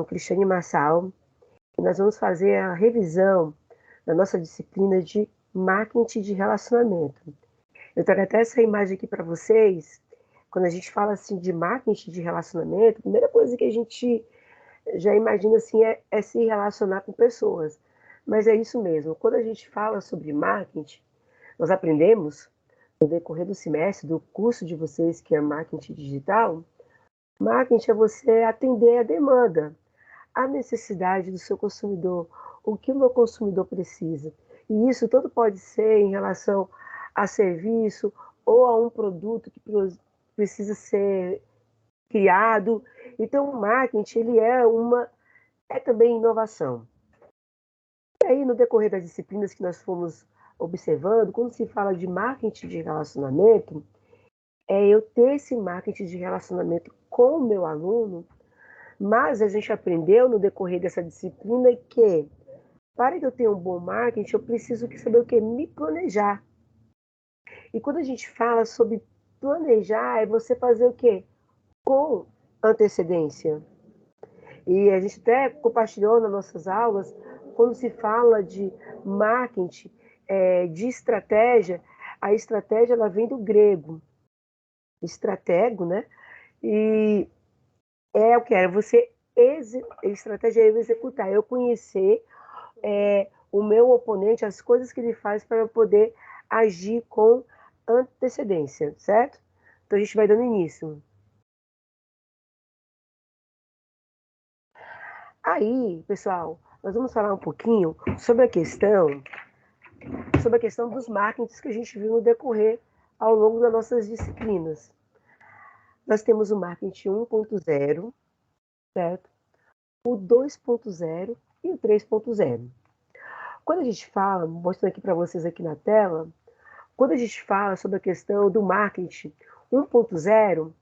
Cristiane Massal, e nós vamos fazer a revisão da nossa disciplina de marketing de relacionamento. Eu trago até essa imagem aqui para vocês. Quando a gente fala assim de marketing de relacionamento, a primeira coisa que a gente já imagina assim é se relacionar com pessoas. Mas é isso mesmo. Quando a gente fala sobre marketing, nós aprendemos no decorrer do semestre, do curso de vocês que é marketing digital, marketing é você atender a demanda, a necessidade do seu consumidor, o que o meu consumidor precisa. E isso tudo pode ser em relação a serviço ou a um produto que precisa ser criado. Então, o marketing ele é também inovação. E aí, no decorrer das disciplinas que nós fomos observando, quando se fala de marketing de relacionamento, é eu ter esse marketing de relacionamento com o meu aluno, mas a gente aprendeu no decorrer dessa disciplina que para que eu tenha um bom marketing, eu preciso saber o que? Me planejar. E quando a gente fala sobre planejar, é você fazer o quê? Com antecedência. E a gente até compartilhou nas nossas aulas, quando se fala de marketing, de estratégia, a estratégia ela vem do grego, estratego, né? E é o que era você estratégia é eu executar, eu conhecer o meu oponente, as coisas que ele faz para eu poder agir com antecedência, certo? Então a gente vai dando início. Aí, pessoal, nós vamos falar um pouquinho sobre a questão dos marketings que a gente viu no decorrer ao longo das nossas disciplinas. Nós temos o marketing 1.0, certo? O 2.0 e o 3.0. Quando a gente fala, mostrando aqui para vocês aqui na tela, quando a gente fala sobre a questão do marketing 1.0,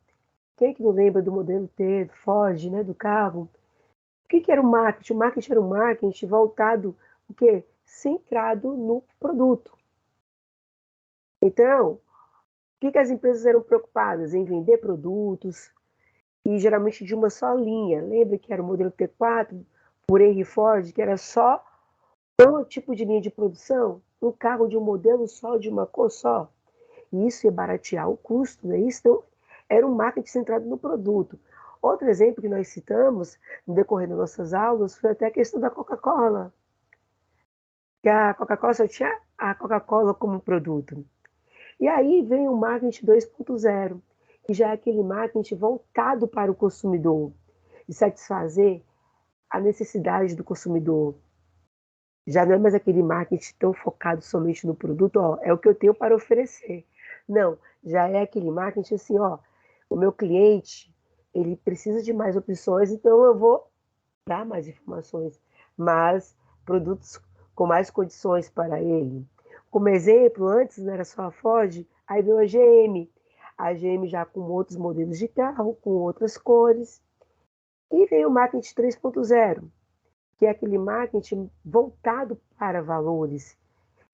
quem é que não lembra do modelo T, Ford, né, do carro? O que era o marketing? O marketing era um marketing voltado, o quê? Centrado no produto. Então, o que as empresas eram preocupadas? Em vender produtos, e geralmente de uma só linha. Lembra que era o modelo T4, por Henry Ford, que era só um tipo de linha de produção? Um carro de um modelo só, de uma cor só. E isso ia baratear o custo, né? Isso então, era um marketing centrado no produto. Outro exemplo que nós citamos no decorrer das nossas aulas foi até a questão da Coca-Cola. Que a Coca-Cola só tinha a Coca-Cola como produto. E aí vem o marketing 2.0, que já é aquele marketing voltado para o consumidor, de satisfazer a necessidade do consumidor. Já não é mais aquele marketing tão focado somente no produto, ó, é o que eu tenho para oferecer. Não, já é aquele marketing assim, ó, o meu cliente, ele precisa de mais opções, então eu vou dar mais informações, mais produtos com mais condições para ele. Como exemplo, antes não era só a Ford, aí veio a GM já com outros modelos de carro, com outras cores, e veio o marketing 3.0, que é aquele marketing voltado para valores.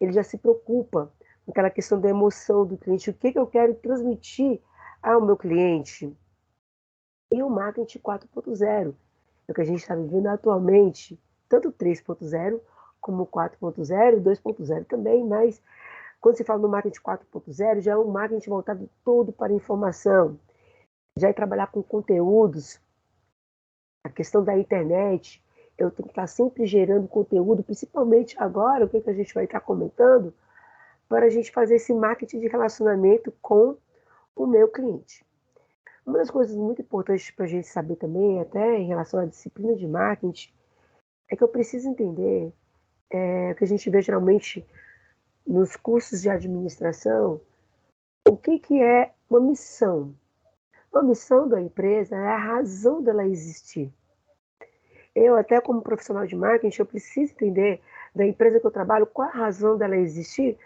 Ele já se preocupa com aquela questão da emoção do cliente, o que eu quero transmitir ao meu cliente. E o marketing 4.0, é o que a gente está vivendo atualmente, tanto 3.0 como 4.0, 2.0 também, mas quando se fala no marketing 4.0, já é um marketing voltado todo para informação, já é trabalhar com conteúdos, a questão da internet, eu tenho que estar sempre gerando conteúdo, principalmente agora, o que a gente vai estar comentando, para a gente fazer esse marketing de relacionamento com o meu cliente. Uma das coisas muito importantes para a gente saber também, até em relação à disciplina de marketing, é que eu preciso entender que a gente vê geralmente nos cursos de administração, o que é uma missão. Uma missão da empresa é a razão dela existir. Eu, até como profissional de marketing, eu preciso entender da empresa que eu trabalho qual a razão dela existir,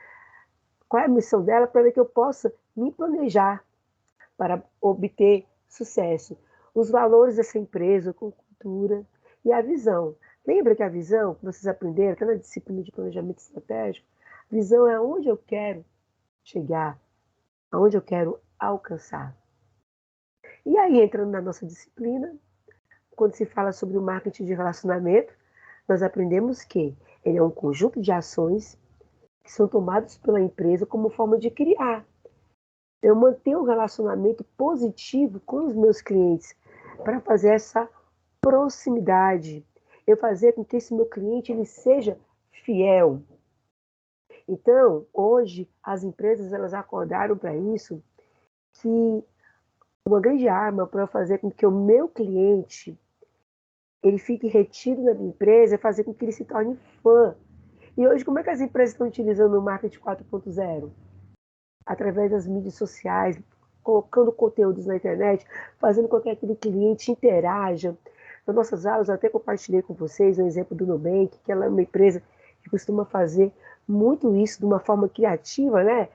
qual é a missão dela, para que eu possa me planejar para obter sucesso. Os valores dessa empresa, com cultura e a visão. Lembra que a visão, que vocês aprenderam até na disciplina de planejamento estratégico, visão é onde eu quero chegar, aonde eu quero alcançar. E aí, entrando na nossa disciplina, quando se fala sobre o marketing de relacionamento, nós aprendemos que ele é um conjunto de ações que são tomadas pela empresa como forma de criar. Eu manter um relacionamento positivo com os meus clientes para fazer essa proximidade. Eu fazer com que esse meu cliente ele seja fiel. Então, hoje, as empresas elas acordaram para isso, que uma grande arma para fazer com que o meu cliente ele fique retido na minha empresa é fazer com que ele se torne fã. E hoje, como é que as empresas estão utilizando o marketing 4.0? Através das mídias sociais, colocando conteúdos na internet, fazendo com que aquele cliente interaja. Nas nossas aulas, eu até compartilhei com vocês um exemplo do Nubank, que ela é uma empresa que costuma fazer muito isso de uma forma criativa, né?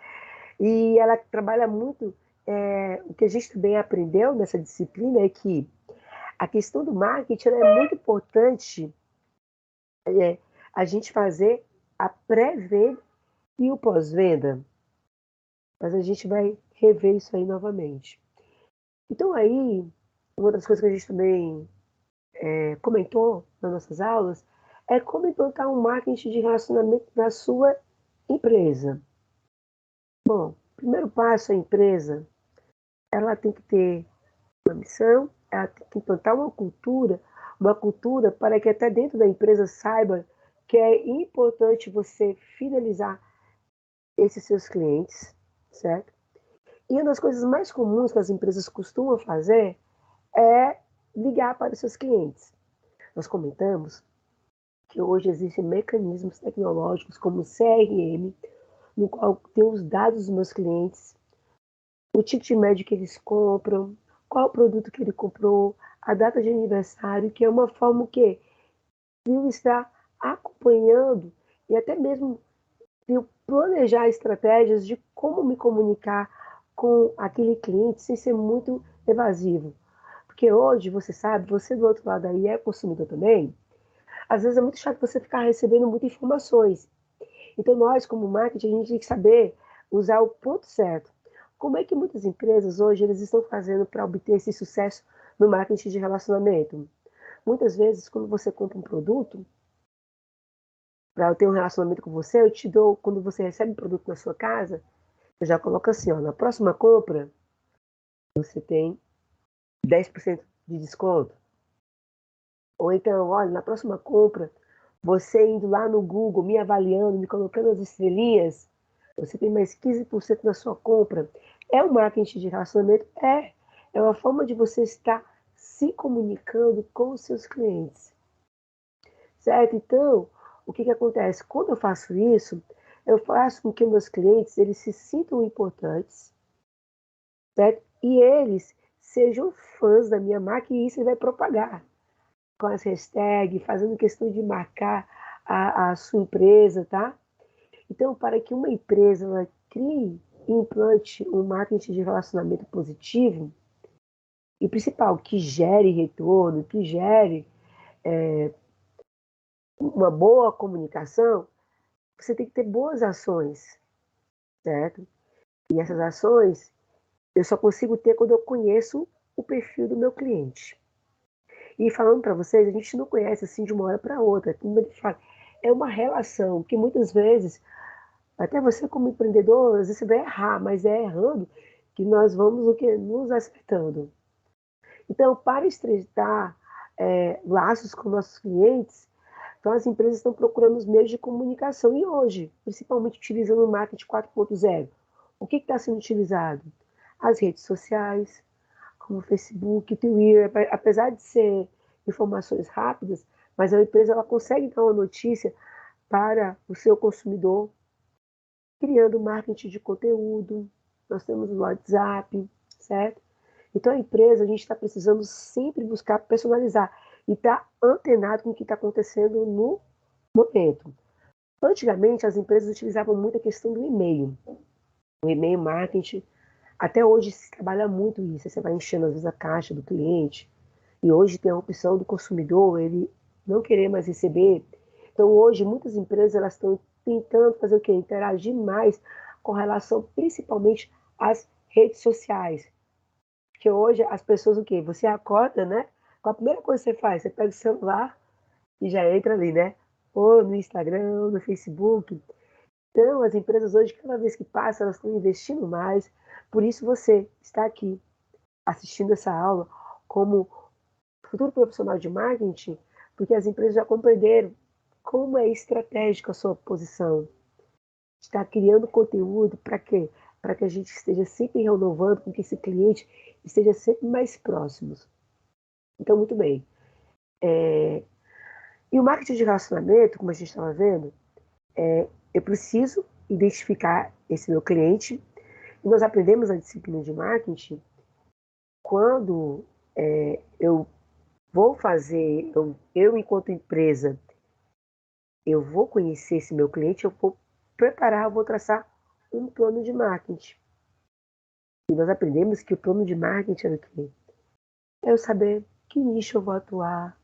E ela trabalha muito, o que a gente também aprendeu nessa disciplina é que a questão do marketing é muito importante a gente fazer a pré-venda e o pós-venda. Mas a gente vai rever isso aí novamente. Então aí, uma das coisas que a gente também comentou nas nossas aulas é como implantar um marketing de relacionamento na sua empresa. Bom, o primeiro passo, a empresa, ela tem que ter uma missão, ela tem que implantar uma cultura para que até dentro da empresa saiba que é importante você fidelizar esses seus clientes, certo? E uma das coisas mais comuns que as empresas costumam fazer é ligar para os seus clientes. Nós comentamos que hoje existem mecanismos tecnológicos como o CRM, no qual tem os dados dos meus clientes, o ticket médio que eles compram, qual o produto que ele comprou, a data de aniversário, que é uma forma que eu estar acompanhando e até mesmo de planejar estratégias de como me comunicar com aquele cliente sem ser muito evasivo. Porque hoje, você sabe, você do outro lado aí é consumidor também, às vezes é muito chato você ficar recebendo muitas informações. Então nós, como marketing, a gente tem que saber usar o ponto certo. Como é que muitas empresas hoje eles estão fazendo para obter esse sucesso no marketing de relacionamento? Muitas vezes, quando você compra um produto, para eu ter um relacionamento com você, eu te dou, quando você recebe um produto na sua casa, eu já coloco assim, ó, na próxima compra, você tem 10% de desconto. Ou então, olha, na próxima compra, você indo lá no Google, me avaliando, me colocando as estrelinhas, você tem mais 15% na sua compra. É um marketing de relacionamento? É. É uma forma de você estar se comunicando com os seus clientes. Certo? Então, o que acontece? Quando eu faço isso, eu faço com que meus clientes eles se sintam importantes, certo? E eles sejam fãs da minha marca e isso vai propagar com as hashtags, fazendo questão de marcar a sua empresa, tá? Então, para que uma empresa ela crie e implante um marketing de relacionamento positivo, e principal, que gere retorno, que gere uma boa comunicação, você tem que ter boas ações, certo? E essas ações eu só consigo ter quando eu conheço o perfil do meu cliente. E falando para vocês, a gente não conhece assim de uma hora para outra. Como ele fala, é uma relação que muitas vezes, até você como empreendedor, às vezes você vai errar, mas é errando que nós vamos o que nos acertando. Então, para estreitar laços com nossos clientes, então as empresas estão procurando os meios de comunicação. E hoje, principalmente utilizando o marketing 4.0, o que está sendo utilizado? As redes sociais, como o Facebook, o Twitter, apesar de ser informações rápidas, mas a empresa ela consegue dar uma notícia para o seu consumidor, criando marketing de conteúdo. Nós temos o WhatsApp, certo? Então a empresa, a gente está precisando sempre buscar personalizar e estar antenado com o que está acontecendo no momento. Antigamente, as empresas utilizavam muito a questão do e-mail. O e-mail marketing, até hoje se trabalha muito isso. Você vai enchendo às vezes a caixa do cliente. E hoje tem a opção do consumidor, ele não querer mais receber. Então hoje muitas empresas elas estão tentando fazer o quê? Interagir mais com relação principalmente às redes sociais. Porque hoje as pessoas o quê? Você acorda, né? qual a primeira coisa que você faz? Você pega o celular e já entra ali, né? Ou no Instagram, ou no Facebook. Então, as empresas hoje, cada vez que passa, elas estão investindo mais. Por isso você está aqui assistindo essa aula como futuro profissional de marketing, porque as empresas já compreenderam como é estratégica a sua posição. Está criando conteúdo para quê? Para que a gente esteja sempre renovando, com que esse cliente esteja sempre mais próximo. Então, muito bem. E o marketing de relacionamento, como a gente estava vendo, eu preciso identificar esse meu cliente. E nós aprendemos a disciplina de marketing quando eu vou fazer, eu enquanto empresa, eu vou conhecer esse meu cliente, eu vou preparar, eu vou traçar um plano de marketing. E nós aprendemos que o plano de marketing é o quê? É eu saber que nicho eu vou atuar,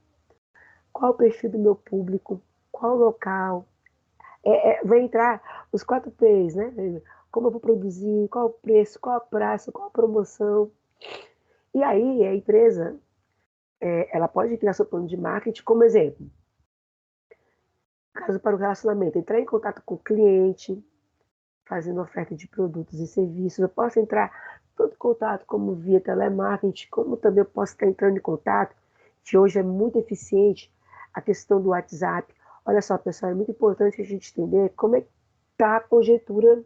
qual o perfil do meu público, qual o local. Vai entrar os 4 P's, né? Como eu vou produzir, qual o preço, qual a praça, qual a promoção. E aí a empresa, ela pode criar seu plano de marketing como exemplo. Caso para o relacionamento, entrar em contato com o cliente, fazendo oferta de produtos e serviços. Eu posso entrar tanto em contato como via telemarketing, como também eu posso estar entrando em contato, que hoje é muito eficiente, a questão do WhatsApp. Olha só, pessoal, é muito importante a gente entender como é que está a conjuntura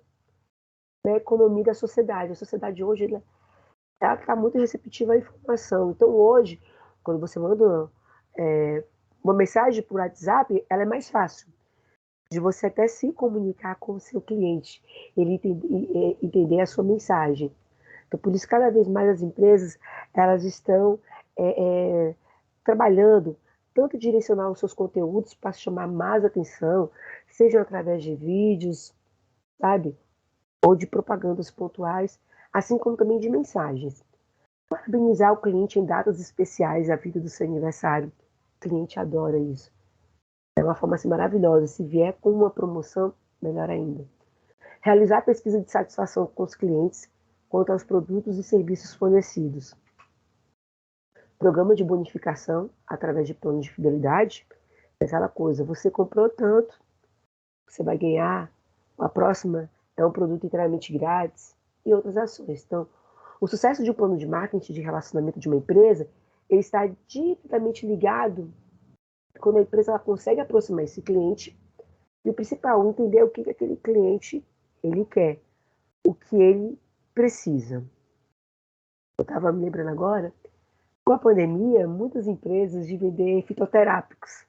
da economia da sociedade. A sociedade hoje ela está muito receptiva à informação. Então, hoje, quando você manda uma mensagem por WhatsApp, ela é mais fácil de você até se comunicar com o seu cliente, ele entender a sua mensagem. Então, por isso, cada vez mais as empresas elas estão trabalhando tanto direcionar os seus conteúdos para chamar mais atenção, seja através de vídeos, sabe, ou de propagandas pontuais, assim como também de mensagens. Parabenizar o cliente em datas especiais, a vida do seu aniversário. O cliente adora isso. É uma forma assim, maravilhosa. Se vier com uma promoção, melhor ainda. Realizar pesquisa de satisfação com os clientes quanto aos produtos e serviços fornecidos. Programa de bonificação através de planos de fidelidade. É aquela coisa, você comprou tanto, você vai ganhar. A próxima é um produto inteiramente grátis e outras ações. Então, o sucesso de um plano de marketing de relacionamento de uma empresa, ele está diretamente ligado quando a empresa ela consegue aproximar esse cliente e o principal, entender o que aquele cliente ele quer, o que ele precisa. Eu estava me lembrando agora, com a pandemia, muitas empresas de vender fitoterápicos.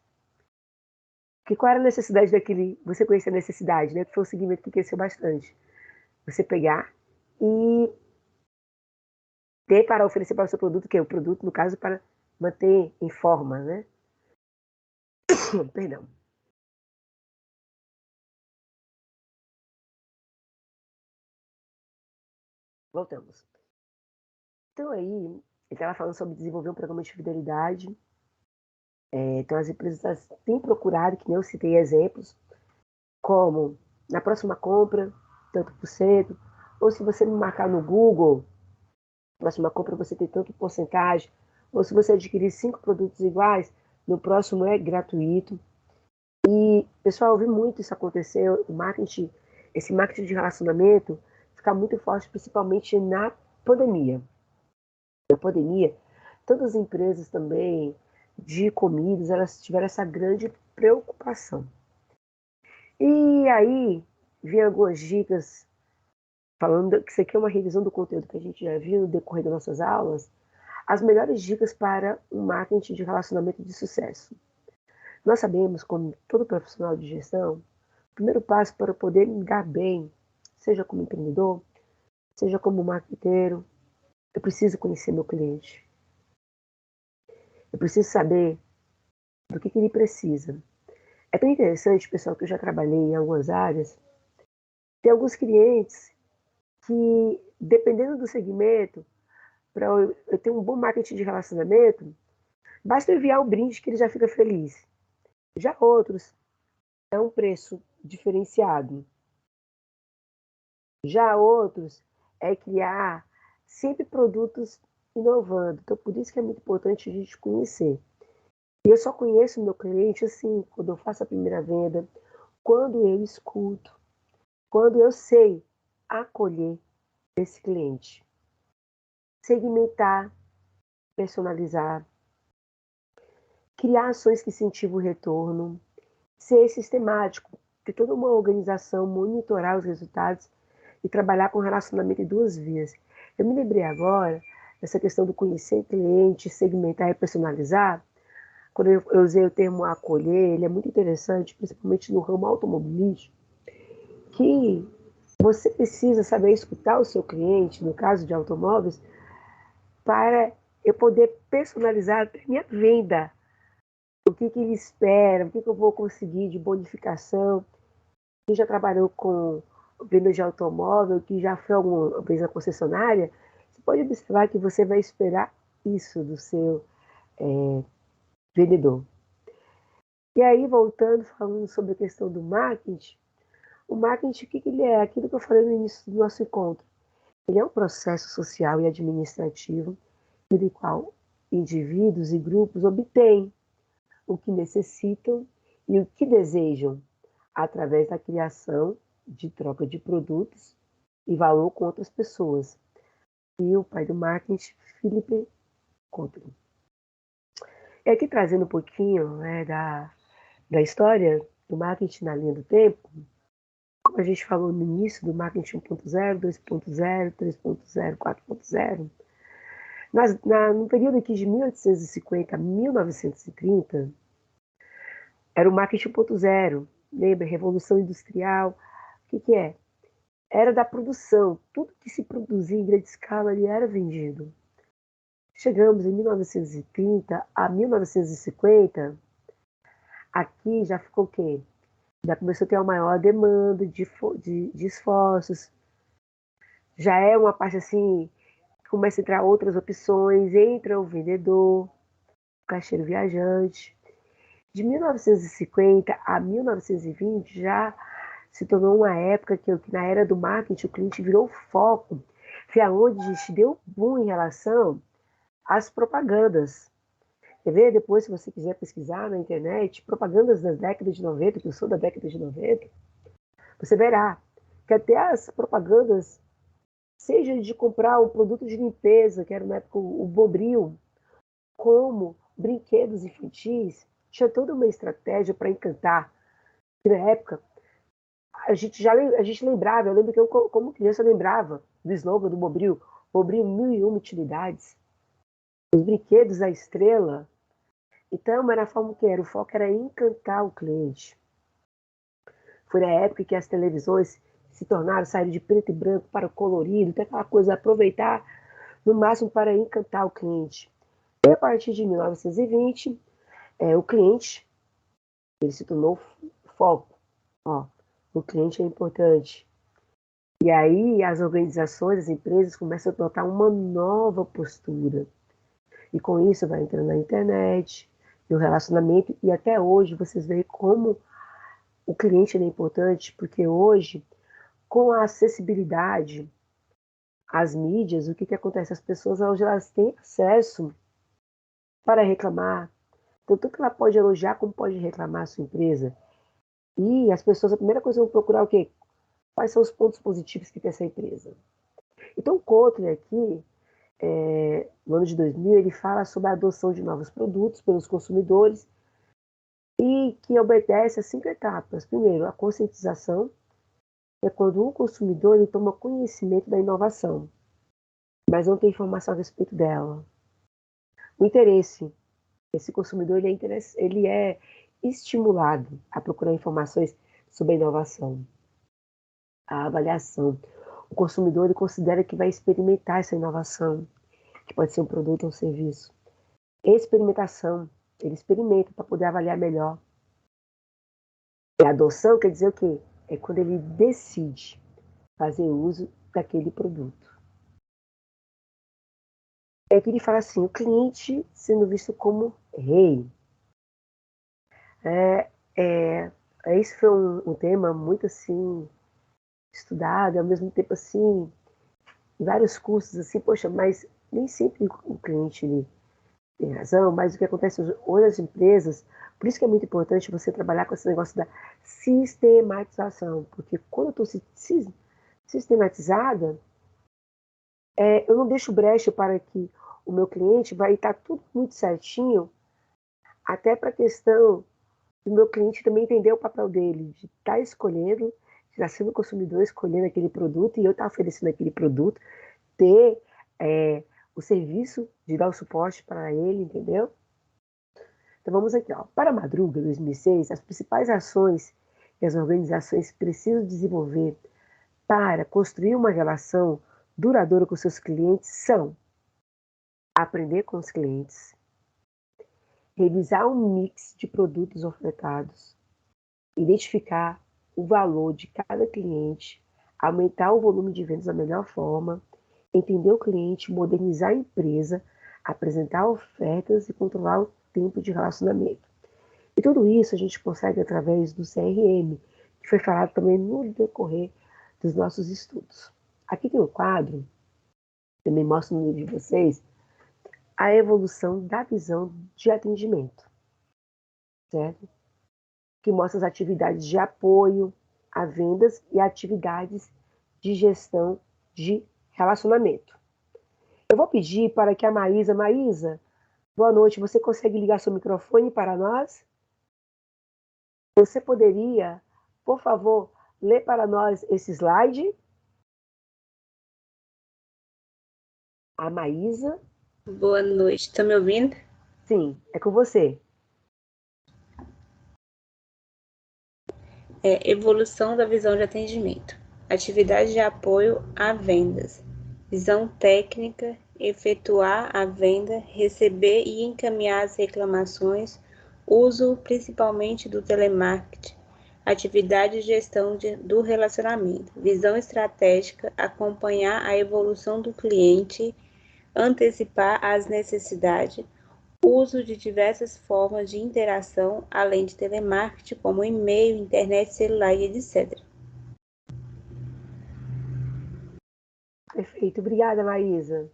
Porque qual era a necessidade daquele, você conhece a necessidade, né? Que foi um segmento que cresceu bastante. Você pegar e ter para oferecer para o seu produto, que é o produto, no caso, para manter em forma, né? Perdão. Voltamos. Então aí, ele estava falando sobre desenvolver um programa de fidelidade. Então as empresas têm procurado, que nem eu citei exemplos, como na próxima compra, tanto por cento, ou se você me marcar no Google, próxima compra você tem tanto porcentagem, ou se você adquirir 5 produtos iguais, no próximo é gratuito. E, pessoal, eu vi muito isso acontecer, o marketing, esse marketing de relacionamento ficar muito forte, principalmente na pandemia. Na pandemia, tantas as empresas também de comidas, elas tiveram essa grande preocupação. E aí, vi algumas dicas, falando que isso aqui é uma revisão do conteúdo que a gente já viu no decorrer das nossas aulas, as melhores dicas para um marketing de relacionamento de sucesso. Nós sabemos, como todo profissional de gestão, o primeiro passo para poder lidar bem, seja como empreendedor, seja como marqueteiro, eu preciso conhecer meu cliente. Eu preciso saber do que ele precisa. É tão interessante, pessoal, que eu já trabalhei em algumas áreas, tem alguns clientes que, dependendo do segmento, para eu ter um bom marketing de relacionamento, basta enviar um brinde que ele já fica feliz. Já outros, é um preço diferenciado. Já outros, é criar sempre produtos inovando. Então, por isso que é muito importante a gente conhecer. E eu só conheço o meu cliente assim, quando eu faço a primeira venda, quando eu escuto, quando eu sei acolher esse cliente, segmentar, personalizar, criar ações que incentivam o retorno, ser sistemático, ter toda uma organização, monitorar os resultados e trabalhar com relacionamento em duas vias. Eu me lembrei agora dessa questão do conhecer cliente, segmentar e personalizar. Quando eu usei o termo acolher, ele é muito interessante, principalmente no ramo automobilístico, que você precisa saber escutar o seu cliente, no caso de automóveis, para eu poder personalizar a minha venda. O que ele espera, o que eu vou conseguir de bonificação. Quem já trabalhou com venda de automóvel, que já foi alguma vez na concessionária, você pode observar que você vai esperar isso do seu vendedor. E aí, voltando, falando sobre a questão do marketing, o marketing, o que ele é? Aquilo que eu falei no início do nosso encontro. Ele é um processo social e administrativo, pelo qual indivíduos e grupos obtêm o que necessitam e o que desejam, através da criação de troca de produtos e valor com outras pessoas. E o pai do marketing, Philip Kotler. E aqui trazendo um pouquinho, né, da história do marketing na linha do tempo, como a gente falou no início do marketing 1.0, 2.0, 3.0, 4.0, no período aqui de 1850 a 1930, era o marketing 1.0, lembra? Revolução Industrial. O que é? Era da produção. Tudo que se produzia em grande escala ali era vendido. Chegamos em 1930 a 1950, aqui já ficou o quê? Já começou a ter uma maior demanda de esforços. Já é uma parte assim, começa a entrar outras opções, entra o vendedor, o caixeiro viajante. De 1950 a 1920 já se tornou uma época que na era do marketing o cliente virou foco. Foi aonde a gente deu boom em relação às propagandas. Quer ver? Depois, se você quiser pesquisar na internet, propagandas das décadas de 90, que eu sou da década de 90, você verá que até as propagandas, seja de comprar um produto de limpeza, que era na época o Bombril, como brinquedos infantis, tinha toda uma estratégia para encantar. E na época, a gente lembrava, eu lembro que eu, como criança, lembrava do slogan do Bombril, Bombril 1001 utilidades, os brinquedos da estrela. Então, era a forma que era, o foco era encantar o cliente. Foi na época que as televisões se tornaram, saíram de preto e branco para o colorido, até aquela coisa, aproveitar no máximo para encantar o cliente. E a partir de 1920, o cliente ele se tornou foco. Ó, o cliente é importante. E aí as organizações, as empresas começam a adotar uma nova postura. E com isso vai entrando na internet, no relacionamento, e até hoje vocês veem como o cliente é importante, porque hoje, com a acessibilidade às mídias, o que acontece? As pessoas hoje elas têm acesso para reclamar, tanto que ela pode elogiar como pode reclamar a sua empresa. E as pessoas, a primeira coisa vão procurar o quê? Quais são os pontos positivos que tem essa empresa? Então, o Kotler aqui, no ano de 2000, ele fala sobre a adoção de novos produtos pelos consumidores e que obedece a 5 etapas. Primeiro, a conscientização, é quando o consumidor ele toma conhecimento da inovação, mas não tem informação a respeito dela. O interesse, esse consumidor ele é estimulado a procurar informações sobre a inovação. A avaliação, o consumidor ele considera que vai experimentar essa inovação, que pode ser um produto ou um serviço. Experimentação, ele experimenta para poder avaliar melhor. E a adoção quer dizer o quê? É quando ele decide fazer uso daquele produto. É que ele fala assim, o cliente sendo visto como rei. Esse foi um tema muito assim estudado, ao mesmo tempo assim, em vários cursos assim, poxa, mas nem sempre o cliente ele tem razão, mas o que acontece hoje nas empresas, por isso que é muito importante você trabalhar com esse negócio da sistematização, porque quando eu estou sistematizada, eu não deixo brecha para que o meu cliente vai estar tudo muito certinho, até para a questão do meu cliente também entender o papel dele, de estar escolhendo, de estar sendo consumidor, escolhendo aquele produto, e eu estar oferecendo aquele produto, ter o serviço de dar o suporte para ele, entendeu? Então vamos aqui, ó. Para a Madruga 2006, as principais ações que as organizações precisam desenvolver para construir uma relação duradoura com seus clientes são aprender com os clientes, revisar um mix de produtos ofertados, identificar o valor de cada cliente, aumentar o volume de vendas da melhor forma, entender o cliente, modernizar a empresa, apresentar ofertas e controlar o tempo de relacionamento. E tudo isso a gente consegue através do CRM, que foi falado também no decorrer dos nossos estudos. Aqui tem um quadro, também mostro no livro de vocês, a evolução da visão de atendimento, certo? Que mostra as atividades de apoio a vendas e atividades de gestão de relacionamento. Eu vou pedir para que a Maísa, boa noite, você consegue ligar seu microfone para nós? Você poderia, por favor, ler para nós esse slide? A Maísa? Boa noite, está me ouvindo? Sim, é com você. Evolução da visão de atendimento. Atividade de apoio a vendas. Visão técnica, efetuar a venda, receber e encaminhar as reclamações, uso principalmente do telemarketing, atividade de gestão do relacionamento, visão estratégica, acompanhar a evolução do cliente, antecipar as necessidades, uso de diversas formas de interação, além de telemarketing, como e-mail, internet, celular e etc. Perfeito, obrigada, Maísa.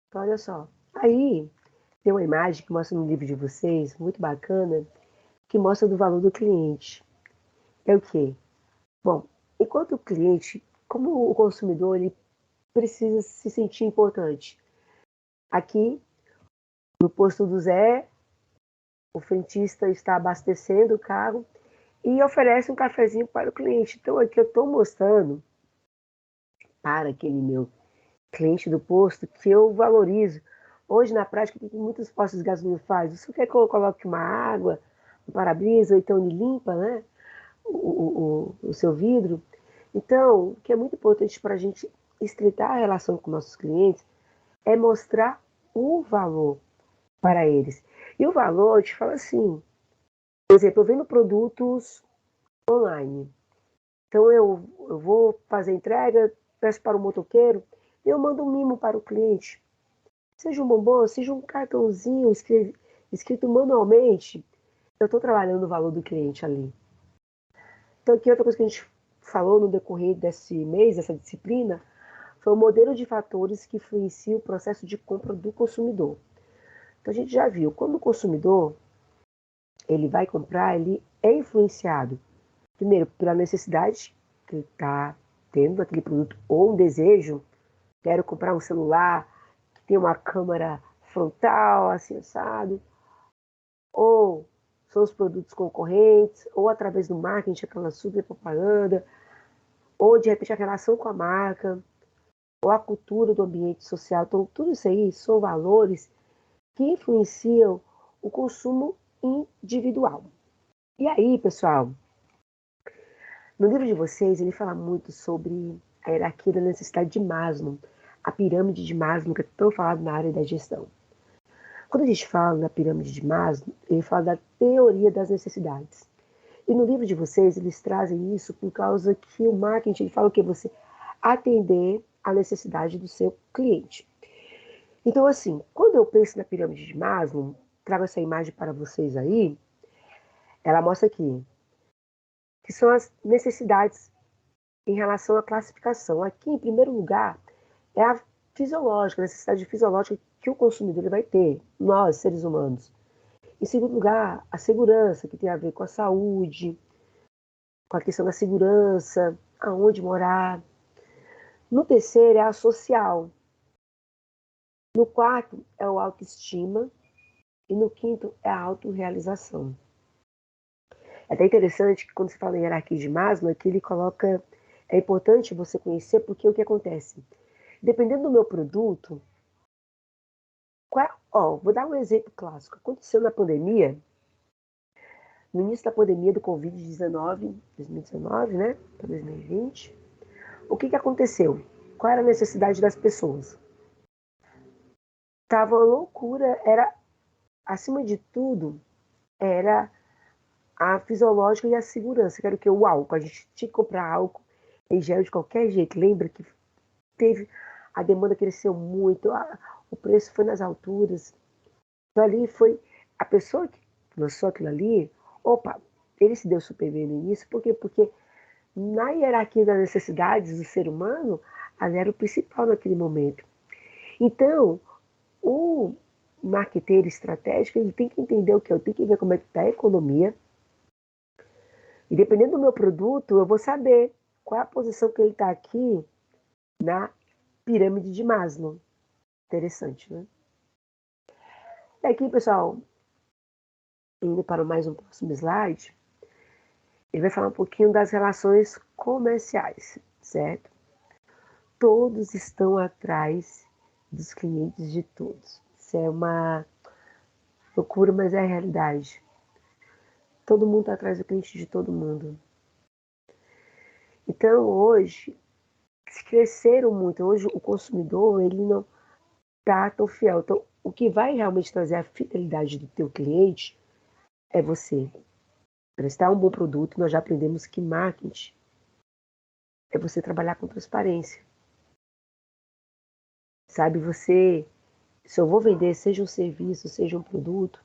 Então, olha só. Aí tem uma imagem que mostra no livro de vocês, muito bacana, que mostra do valor do cliente. É o quê? Bom, enquanto o cliente, como o consumidor, ele precisa se sentir importante. Aqui, no posto do Zé, o frentista está abastecendo o carro e oferece um cafezinho para o cliente. Então, aqui eu estou mostrando para aquele meu cliente do posto que eu valorizo. Hoje, na prática, o que muitos postos de gasolina fazem? Você quer que eu coloque uma água, um para-brisa, ou então ele limpa, né, o seu vidro? Então, o que é muito importante para a gente estreitar a relação com nossos clientes é mostrar o valor para eles. E o valor, eu te falo assim, por exemplo, eu vendo produtos online. Então eu vou fazer entrega, peço para o motoqueiro, eu mando um mimo para o cliente. Seja um bombom, seja um cartãozinho escrito manualmente, eu estou trabalhando o valor do cliente ali. Então aqui outra coisa que a gente falou no decorrer desse mês, dessa disciplina, foi o modelo de fatores que influencia o processo de compra do consumidor. Então a gente já viu, quando o consumidor ele vai comprar, ele é influenciado, primeiro, pela necessidade que ele está tendo daquele produto, ou um desejo, quero comprar um celular que tem uma câmera frontal, assim, assado, ou são os produtos concorrentes, ou através do marketing, aquela super propaganda, ou de repente a relação com a marca, ou a cultura do ambiente social. Então, tudo isso aí são valores que influenciam o consumo individual. E aí, pessoal, no livro de vocês, ele fala muito sobre a hierarquia da necessidade de Maslow, a pirâmide de Maslow, que é tão falado na área da gestão. Quando a gente fala na pirâmide de Maslow, ele fala da teoria das necessidades. E no livro de vocês, eles trazem isso por causa que o marketing ele fala o que? Você atender a necessidade do seu cliente. Então, assim, quando eu penso na pirâmide de Maslow, trago essa imagem para vocês aí, ela mostra aqui que são as necessidades em relação à classificação. Aqui, em primeiro lugar, é a fisiológica, a necessidade fisiológica que o consumidor ele vai ter, nós, seres humanos. Em segundo lugar, a segurança, que tem a ver com a saúde, com a questão da segurança, aonde morar. No terceiro é a social. No quarto é o autoestima. E no quinto é a autorrealização. É até interessante que quando se fala em hierarquia de Maslow, aqui ele coloca, é importante você conhecer, porque o que acontece? Dependendo do meu produto, vou dar um exemplo clássico. Aconteceu na pandemia, no início da pandemia do Covid-19, 2019, né, para 2020, o que aconteceu? Qual era a necessidade das pessoas? Tava uma loucura, era, acima de tudo, era a fisiológica e a segurança, que era o que? O álcool. A gente tinha que comprar álcool em gel de qualquer jeito. Lembra que teve, a demanda cresceu muito, o preço foi nas alturas. Então ali foi, a pessoa que lançou aquilo ali, opa, ele se deu super bem no início, por quê? Porque na hierarquia das necessidades do ser humano, ela era o principal naquele momento. Então, o marqueteiro estratégico, ele tem que entender o que? Eu tenho que ver como é que está a economia, e dependendo do meu produto, eu vou saber qual é a posição que ele está aqui na pirâmide de Maslow. Interessante, né? E aqui, pessoal, indo para mais um próximo slide, ele vai falar um pouquinho das relações comerciais, certo? Todos estão atrás dos clientes de todos. Isso é uma loucura, mas é a realidade. Todo mundo está atrás do cliente de todo mundo. Então, hoje, cresceram muito. Hoje, o consumidor, ele não está tão fiel. Então, o que vai realmente trazer a fidelidade do teu cliente é você. Prestar um bom produto, nós já aprendemos que marketing é você trabalhar com transparência. Sabe, se eu vou vender, seja um serviço, seja um produto,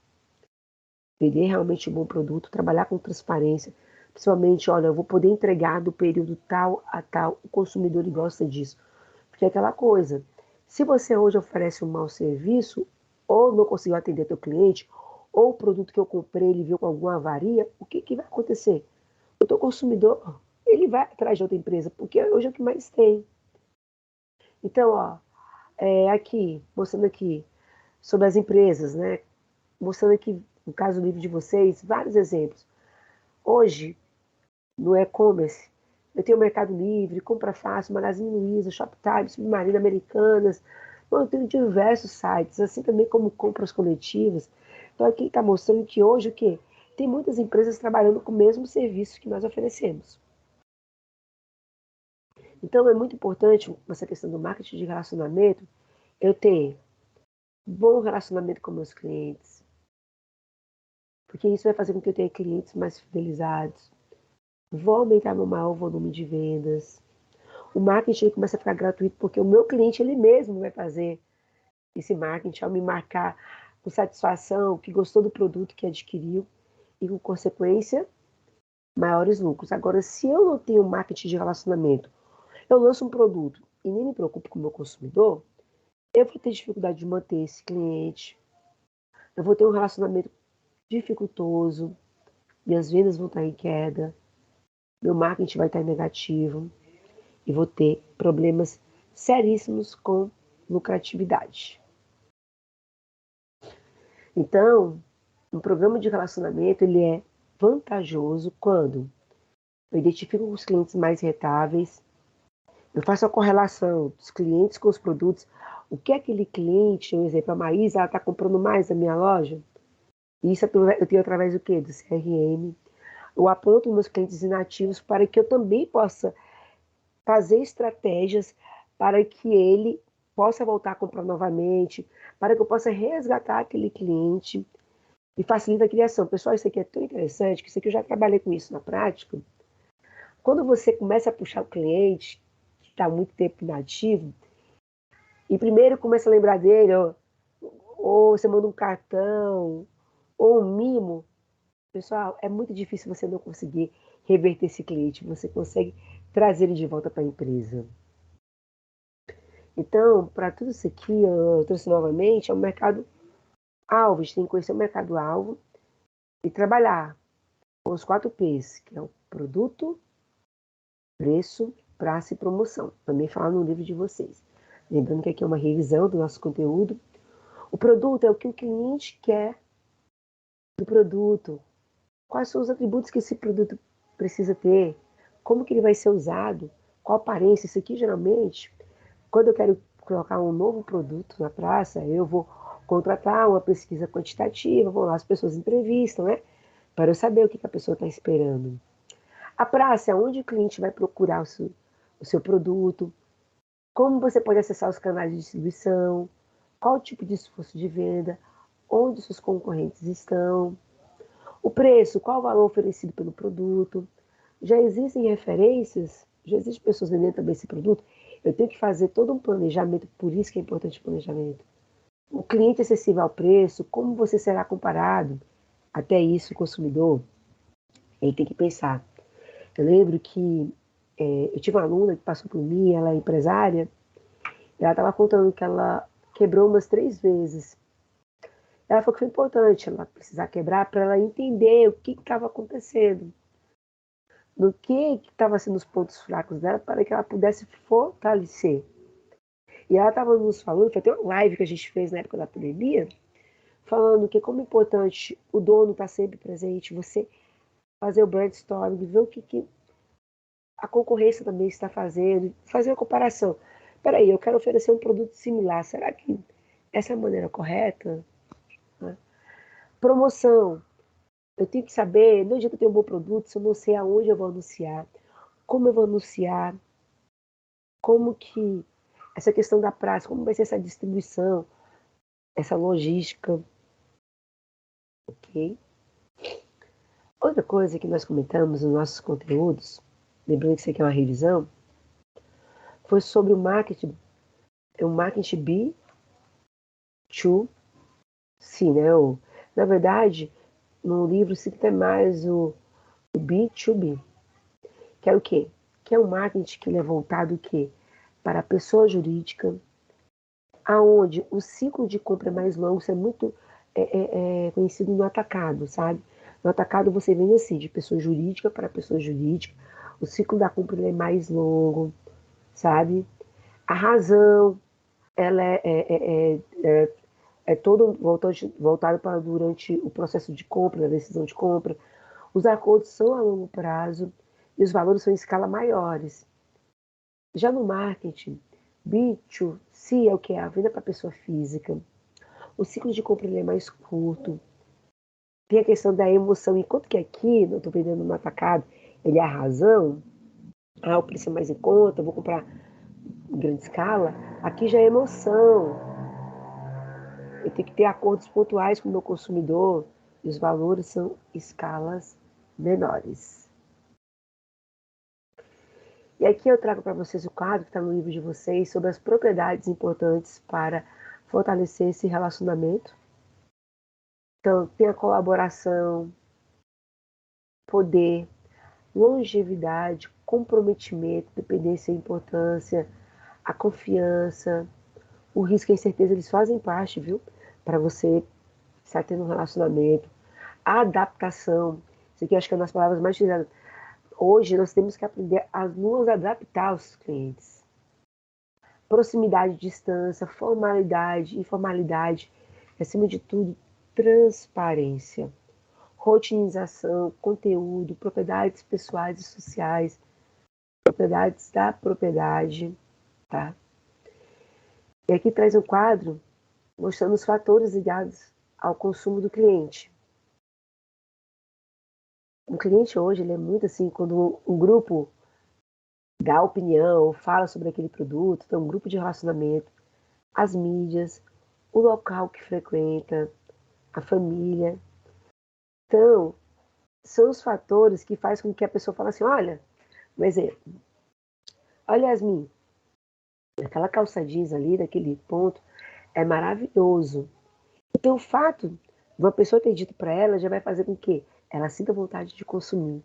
vender realmente um bom produto, trabalhar com transparência, principalmente, olha, eu vou poder entregar do período tal a tal, o consumidor gosta disso. Porque é aquela coisa, se você hoje oferece um mau serviço, ou não conseguiu atender teu cliente, ou o produto que eu comprei, ele veio com alguma avaria, o que vai acontecer? O teu consumidor, ele vai atrás de outra empresa, porque hoje é o que mais tem. Então, ó, aqui, mostrando aqui, sobre as empresas, né? Mostrando aqui, no caso do livro de vocês, vários exemplos. Hoje, no e-commerce, eu tenho o Mercado Livre, Compra Fácil, Magazine Luiza, Shoptime, Submarina, Americanas. Bom, eu tenho diversos sites, assim também como compras coletivas. Então aqui está mostrando que hoje o quê? Tem muitas empresas trabalhando com o mesmo serviço que nós oferecemos. Então é muito importante essa questão do marketing de relacionamento, eu ter bom relacionamento com meus clientes, porque isso vai fazer com que eu tenha clientes mais fidelizados. Vou aumentar meu maior volume de vendas. O marketing começa a ficar gratuito porque o meu cliente ele mesmo vai fazer esse marketing ao me marcar com satisfação, que gostou do produto que adquiriu e com consequência maiores lucros. Agora, se eu não tenho marketing de relacionamento, eu lanço um produto e nem me preocupo com o meu consumidor, eu vou ter dificuldade de manter esse cliente, eu vou ter um relacionamento dificultoso, minhas vendas vão estar em queda, meu marketing vai estar negativo e vou ter problemas seríssimos com lucratividade. Então, um programa de relacionamento ele é vantajoso quando eu identifico os clientes mais rentáveis, eu faço a correlação dos clientes com os produtos, o que aquele cliente, um exemplo, a Maísa, ela está comprando mais na minha loja, e isso eu tenho através do quê? Do CRM. Eu aponto meus clientes inativos para que eu também possa fazer estratégias para que ele possa voltar a comprar novamente, para que eu possa resgatar aquele cliente e facilita a criação. Pessoal, isso aqui é tão interessante, que isso aqui eu já trabalhei com isso na prática. Quando você começa a puxar o cliente, que está há muito tempo inativo, e primeiro começa a lembrar dele, ou você manda um cartão, ou um mimo, pessoal, é muito difícil você não conseguir reverter esse cliente, você consegue trazer ele de volta para a empresa. Então, para tudo isso aqui, eu trouxe novamente, é o mercado-alvo. A gente tem que conhecer o mercado-alvo e trabalhar com os 4 P's, que é o produto, preço, praça e promoção. Também fala no livro de vocês. Lembrando que aqui é uma revisão do nosso conteúdo. O produto é o que o cliente quer do produto. Quais são os atributos que esse produto precisa ter? Como que ele vai ser usado? Qual aparência? Isso aqui, geralmente, quando eu quero colocar um novo produto na praça, eu vou contratar uma pesquisa quantitativa, vou lá, as pessoas entrevistam, né? Para eu saber o que a pessoa está esperando. A praça é onde o cliente vai procurar o seu produto, como você pode acessar os canais de distribuição, qual o tipo de esforço de venda, onde seus concorrentes estão, o preço, qual o valor oferecido pelo produto. Já existem referências, já existem pessoas vendendo também esse produto. Eu tenho que fazer todo um planejamento, por isso que é importante o planejamento. O cliente acessível ao preço, como você será comparado? Até isso, o consumidor, ele tem que pensar. Eu lembro que eu tive uma aluna que passou por mim, ela é empresária, e ela estava contando que ela quebrou umas 3 vezes. Ela falou que foi importante ela precisar quebrar para ela entender o que estava acontecendo, no que estava sendo os pontos fracos dela, para que ela pudesse fortalecer. E ela estava nos falando, foi até uma live que a gente fez na época da pandemia, falando que como é importante o dono estar sempre presente, você fazer o brainstorming, ver o que a concorrência também está fazendo, fazer uma comparação. Espera aí, eu quero oferecer um produto similar, será que essa é a maneira correta? Né? Promoção. Eu tenho que saber, não adianta ter um bom produto se eu não sei aonde eu vou anunciar, como eu vou anunciar, como que essa questão da praça, como vai ser essa distribuição, essa logística, ok? Outra coisa que nós comentamos nos nossos conteúdos, lembrando que isso aqui é uma revisão, foi sobre o marketing B2C, né? Na verdade, no livro cita mais o B2B, que é o quê? Que é um marketing que ele é voltado o quê? Para a pessoa jurídica, aonde o ciclo de compra é mais longo, isso é muito conhecido no atacado, sabe? No atacado você vende assim, de pessoa jurídica para pessoa jurídica, o ciclo da compra ele é mais longo, sabe? A razão, ela é todo voltado para durante o processo de compra, a decisão de compra. Os acordos são a longo prazo e os valores são em escala maiores. Já no marketing, B2C é o que é a venda para pessoa física. O ciclo de compra ele é mais curto. Tem a questão da emoção. Enquanto que aqui, não estou vendendo no atacado, ele é a razão. Ah, o preço é mais em conta, vou comprar em grande escala. Aqui já é emoção. Eu tenho que ter acordos pontuais com o meu consumidor. E os valores são escalas menores. E aqui eu trago para vocês o quadro que está no livro de vocês sobre as propriedades importantes para fortalecer esse relacionamento. Então, tem a colaboração, poder, longevidade, comprometimento, dependência e importância, a confiança, o risco e a incerteza, eles fazem parte, viu? Para você estar tendo um relacionamento. A adaptação, isso aqui eu acho que é uma das palavras mais utilizadas. Hoje nós temos que aprender a nos adaptar aos clientes. Proximidade, distância, formalidade, informalidade, acima de tudo, transparência. Rotinização, conteúdo, propriedades pessoais e sociais, propriedades da propriedade, tá? E aqui traz um quadro mostrando os fatores ligados ao consumo do cliente. O cliente hoje, ele é muito assim, quando um grupo dá opinião, fala sobre aquele produto, tem um grupo de relacionamento, as mídias, o local que frequenta, a família. Então, são os fatores que fazem com que a pessoa fale assim, olha, um exemplo, olha Yasmin, aquela calça jeans ali, daquele ponto, é maravilhoso. Então, o fato de uma pessoa ter dito para ela já vai fazer com que ela sinta vontade de consumir.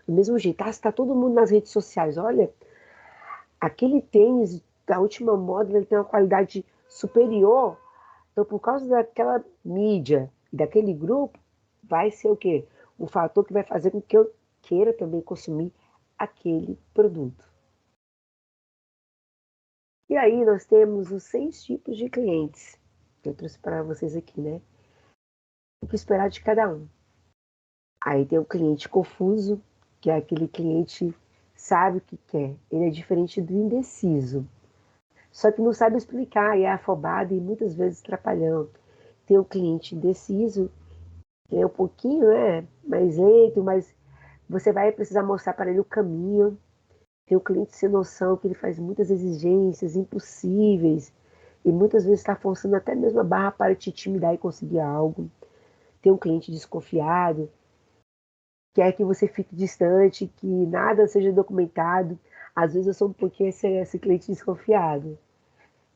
Do mesmo jeito, se está todo mundo nas redes sociais, olha, aquele tênis da última moda, ele tem uma qualidade superior. Então, por causa daquela mídia e daquele grupo, vai ser o quê? Um fator que vai fazer com que eu queira também consumir aquele produto. E aí nós temos os 6 tipos de clientes que eu trouxe para vocês aqui, né? O que esperar de cada um. Aí tem o cliente confuso, que é aquele cliente sabe o que quer. Ele é diferente do indeciso. Só que não sabe explicar e é afobado e muitas vezes trapalhão. Tem o cliente indeciso, que é um pouquinho, né, mais lento, mas você vai precisar mostrar para ele o caminho. Tem o cliente sem noção, que ele faz muitas exigências impossíveis e muitas vezes está forçando até mesmo a barra para te intimidar e conseguir algo. Tem um cliente desconfiado, quer que você fique distante, que nada seja documentado. Às vezes eu sou um pouquinho esse cliente desconfiado.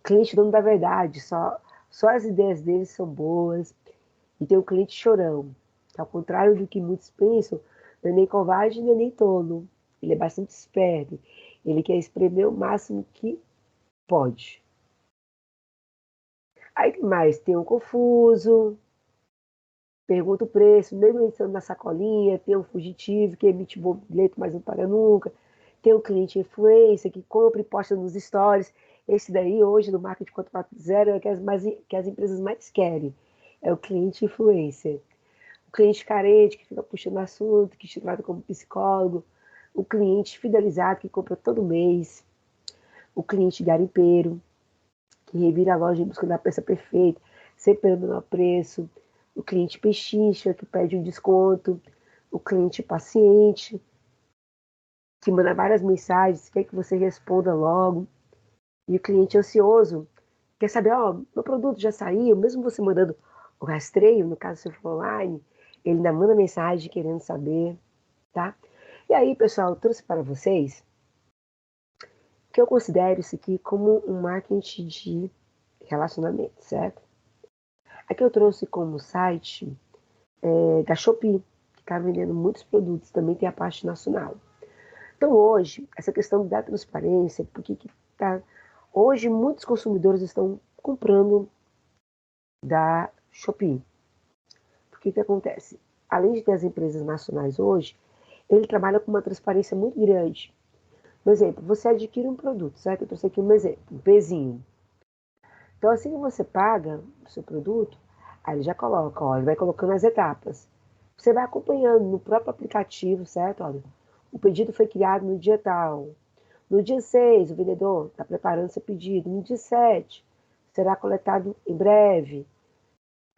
Cliente dono da verdade, só as ideias dele são boas. E tem o cliente chorão, que ao contrário do que muitos pensam, não é nem covarde, não é nem tolo. Ele é bastante esperto. Ele quer espremer o máximo que pode. Aí que mais? Tem um confuso, pergunta o preço, mesmo entrando na sacolinha. Tem um fugitivo que emite boleto, mas não paga nunca. Tem o cliente influencer que compra e posta nos stories. Esse daí, hoje, no marketing 4.0, é o que as empresas mais querem. É o cliente influencer. O cliente carente, que fica puxando assunto, que te trata como psicólogo. O cliente fidelizado, que compra todo mês. O cliente garimpeiro, que revira a loja em busca da peça perfeita, sempre pelo menor preço. O cliente pechincha, que pede um desconto. O cliente paciente, que manda várias mensagens, quer que você responda logo. E o cliente ansioso, quer saber, ó, meu produto já saiu, mesmo você mandando o rastreio, no caso se for online, ele ainda manda mensagem querendo saber, tá? E aí, pessoal, eu trouxe para vocês que eu considero isso aqui como um marketing de relacionamento, certo? Aqui eu trouxe como site da Shopee, que está vendendo muitos produtos, também tem a parte nacional. Então hoje, essa questão da transparência, porque que tá, hoje muitos consumidores estão comprando da Shopee. O que acontece? Além de ter as empresas nacionais hoje, ele trabalha com uma transparência muito grande. Por exemplo, você adquire um produto, certo? Eu trouxe aqui um exemplo, um pezinho. Então, assim que você paga o seu produto, aí ele já coloca, ó, ele vai colocando as etapas. Você vai acompanhando no próprio aplicativo, certo? Olha, o pedido foi criado no dia tal. No dia 6, o vendedor está preparando seu pedido. No dia 7, será coletado em breve.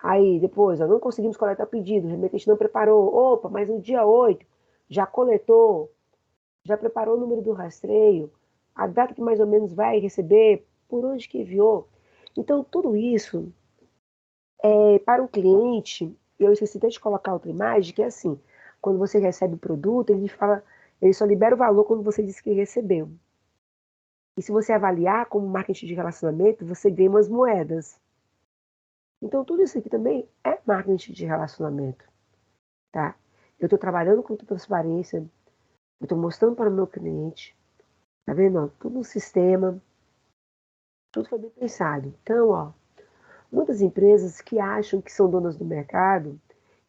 Aí, depois, ó, não conseguimos coletar o pedido, o remetente não preparou. Opa, mas no dia 8, já coletou, já preparou o número do rastreio, a data que mais ou menos vai receber, por onde que enviou. Então, tudo isso para o cliente, eu esqueci até de colocar outra imagem, que é assim, quando você recebe o produto, ele só libera o valor quando você diz que recebeu. E se você avaliar como marketing de relacionamento, você ganha umas moedas. Então, tudo isso aqui também é marketing de relacionamento, tá? Eu estou trabalhando com transparência, eu estou mostrando para o meu cliente, tá vendo? Ó, tudo um sistema, tudo foi bem pensado. Então, ó, muitas empresas que acham que são donas do mercado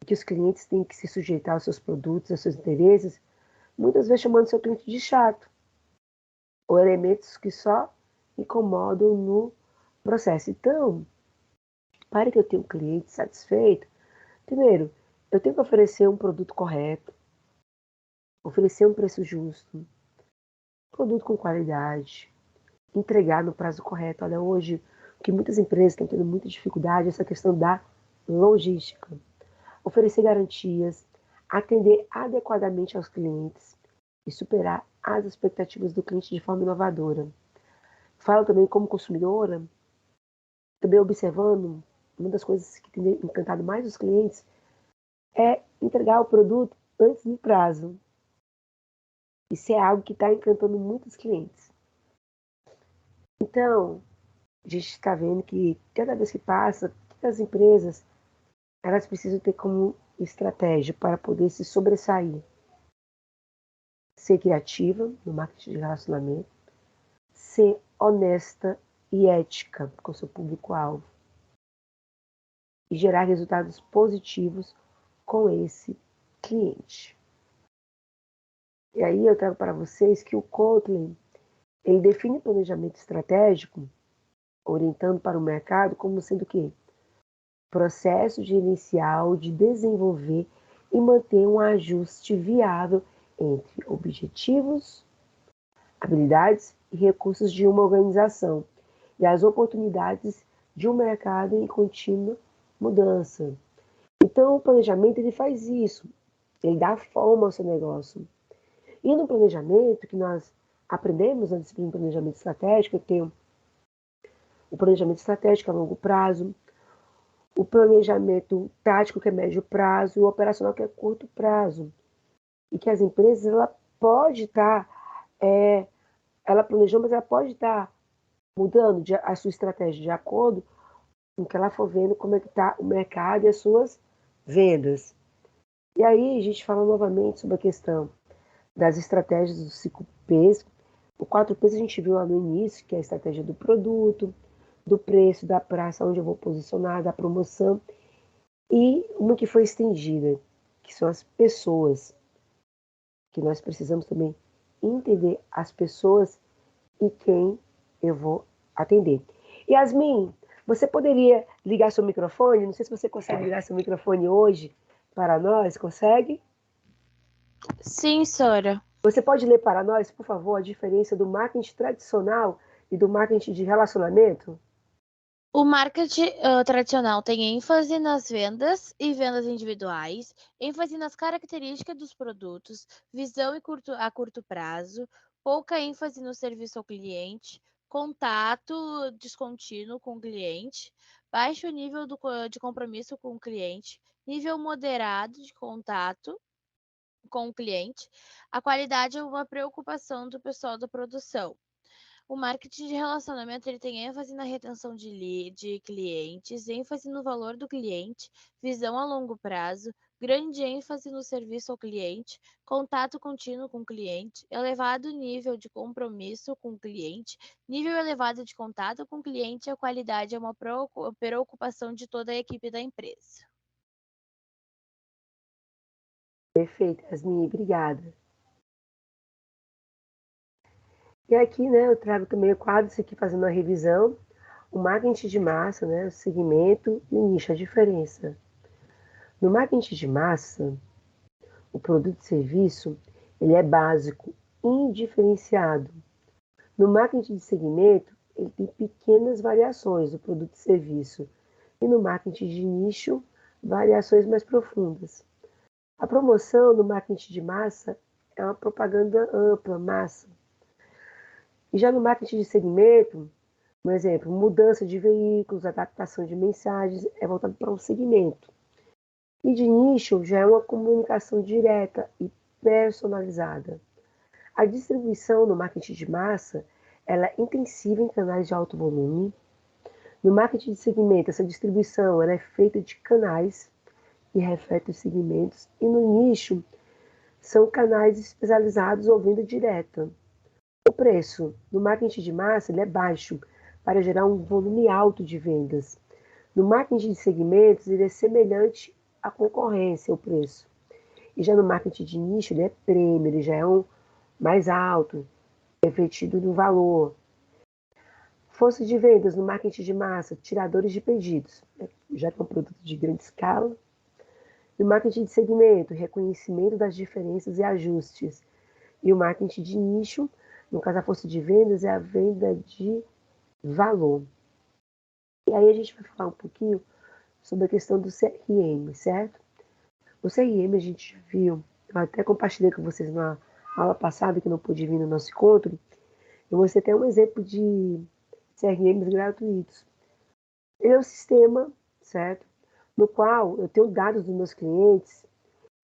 e que os clientes têm que se sujeitar aos seus produtos, aos seus interesses, muitas vezes chamando seu cliente de chato, ou elementos que só incomodam no processo. Então, para que eu tenha um cliente satisfeito, primeiro, eu tenho que oferecer um produto correto, oferecer um preço justo, produto com qualidade, entregar no prazo correto. Olha, hoje, o que muitas empresas estão tendo muita dificuldade é essa questão da logística. Oferecer garantias, atender adequadamente aos clientes e superar as expectativas do cliente de forma inovadora. Falo também como consumidora, também observando, uma das coisas que tem encantado mais os clientes é entregar o produto antes do prazo. Isso é algo que está encantando muitos clientes. Então, a gente está vendo que cada vez que passa, as empresas elas precisam ter como estratégia para poder se sobressair. Ser criativa no marketing de relacionamento, ser honesta e ética com o seu público-alvo e gerar resultados positivos com esse cliente. E aí eu trago para vocês que o Kotler, ele define o planejamento estratégico, orientando para o mercado como sendo o quê? Processo gerencial de desenvolver e manter um ajuste viável entre objetivos, habilidades e recursos de uma organização e as oportunidades de um mercado em contínua mudança. Então, o planejamento ele faz isso, ele dá forma ao seu negócio. E no planejamento, que nós aprendemos na disciplina de planejamento estratégico, tem o planejamento estratégico a longo prazo, o planejamento tático, que é médio prazo, e o operacional, que é curto prazo. E que as empresas, ela pode estar, ela planejou, mas ela pode estar mudando a sua estratégia de acordo com o que ela for vendo como é que está o mercado e as suas vendas. E aí a gente fala novamente sobre a questão das estratégias dos 5 P's. O 4 P's a gente viu lá no início, que é a estratégia do produto, do preço, da praça onde eu vou posicionar, da promoção. E uma que foi estendida, que são as pessoas, que nós precisamos também entender as pessoas e quem eu vou atender. Yasmin, você poderia ligar seu microfone? Não sei se você consegue ligar seu microfone hoje para nós, consegue? Sim, Sora. Você pode ler para nós, por favor, a diferença do marketing tradicional e do marketing de relacionamento? O marketing tradicional tem ênfase nas vendas e vendas individuais, ênfase nas características dos produtos, visão a curto prazo, pouca ênfase no serviço ao cliente, contato descontínuo com o cliente, baixo nível de compromisso com o cliente, nível moderado de contato com o cliente. A qualidade é uma preocupação do pessoal da produção. O marketing de relacionamento ele tem ênfase na retenção de clientes, ênfase no valor do cliente, visão a longo prazo, grande ênfase no serviço ao cliente, contato contínuo com o cliente, elevado nível de compromisso com o cliente, nível elevado de contato com o cliente e a qualidade é uma preocupação de toda a equipe da empresa. Perfeito, Yasmin, obrigada. E aqui, né, eu trago também o quadro, aqui fazendo uma revisão, o marketing de massa, né, o segmento e o nicho, a diferença. No marketing de massa, o produto e serviço, ele é básico, indiferenciado. No marketing de segmento, ele tem pequenas variações do produto e serviço. E no marketing de nicho, variações mais profundas. A promoção no marketing de massa é uma propaganda ampla, massa. E já no marketing de segmento, um exemplo, mudança de veículos, adaptação de mensagens, é voltado para um segmento. E de nicho já é uma comunicação direta e personalizada. A distribuição no marketing de massa ela é intensiva em canais de alto volume. No marketing de segmento, essa distribuição ela é feita de canais e reflete os segmentos. E no nicho, são canais especializados ou venda direta. O preço no marketing de massa ele é baixo para gerar um volume alto de vendas. No marketing de segmentos, ele é semelhante à concorrência, o preço. E já no marketing de nicho, ele é prêmio, ele já é um mais alto, refletido no valor. Força de vendas no marketing de massa, tiradores de pedidos, já que é um produto de grande escala. E o marketing de segmento, reconhecimento das diferenças e ajustes. E o marketing de nicho, no caso a força de vendas, é a venda de valor. E aí a gente vai falar um pouquinho sobre a questão do CRM, certo? O CRM a gente já viu, eu até compartilhei com vocês na aula passada, que não pude vir no nosso encontro, eu mostrei até um exemplo de CRMs gratuitos. Ele é um sistema, certo? No qual eu tenho dados dos meus clientes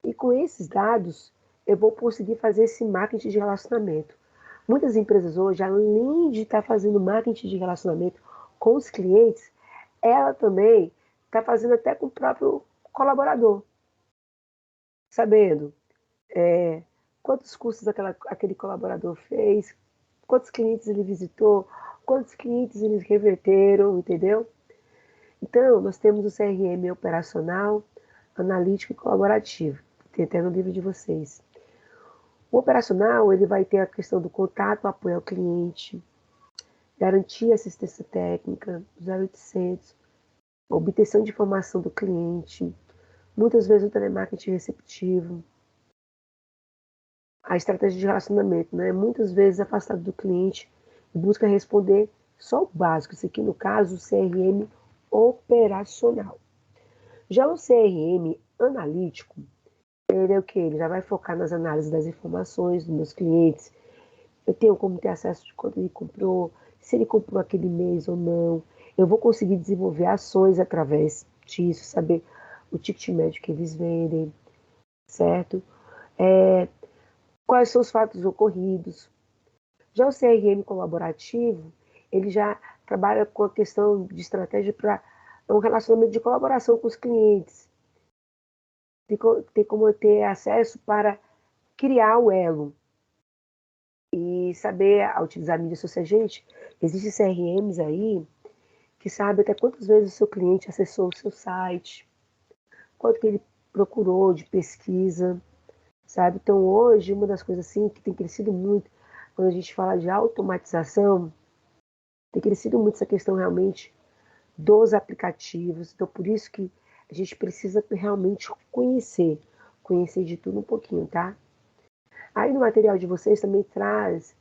e com esses dados eu vou conseguir fazer esse marketing de relacionamento. Muitas empresas hoje, além de estar fazendo marketing de relacionamento com os clientes, ela também está fazendo até com o próprio colaborador. Sabendo quantos cursos aquele colaborador fez, quantos clientes ele visitou, quantos clientes eles reverteram, entendeu? Então, nós temos o CRM operacional, analítico e colaborativo. Tem até no livro de vocês. O operacional, ele vai ter a questão do contato, apoio ao cliente, garantir assistência técnica, 0800, obtenção de informação do cliente, muitas vezes o telemarketing receptivo, a estratégia de relacionamento, né? Muitas vezes afastado do cliente e busca responder só o básico. Isso aqui, no caso, o CRM operacional. Já o CRM analítico, ele é o que? Ele já vai focar nas análises das informações dos meus clientes. Eu tenho como ter acesso de quanto ele comprou, se ele comprou aquele mês ou não. Eu vou conseguir desenvolver ações através disso, saber o ticket médio que eles vendem, certo? Quais são os fatos ocorridos. Já o CRM colaborativo, ele já trabalha com a questão de estratégia para um relacionamento de colaboração com os clientes. Tem como ter acesso para criar o elo e saber utilizar a mídia social. Gente, existem CRMs aí que sabem até quantas vezes o seu cliente acessou o seu site, quanto que ele procurou de pesquisa, sabe? Então, hoje, uma das coisas assim que tem crescido muito, quando a gente fala de automatização, tem crescido muito essa questão realmente dos aplicativos. Então, por isso que a gente precisa realmente conhecer de tudo um pouquinho, tá? Aí no material de vocês também traz,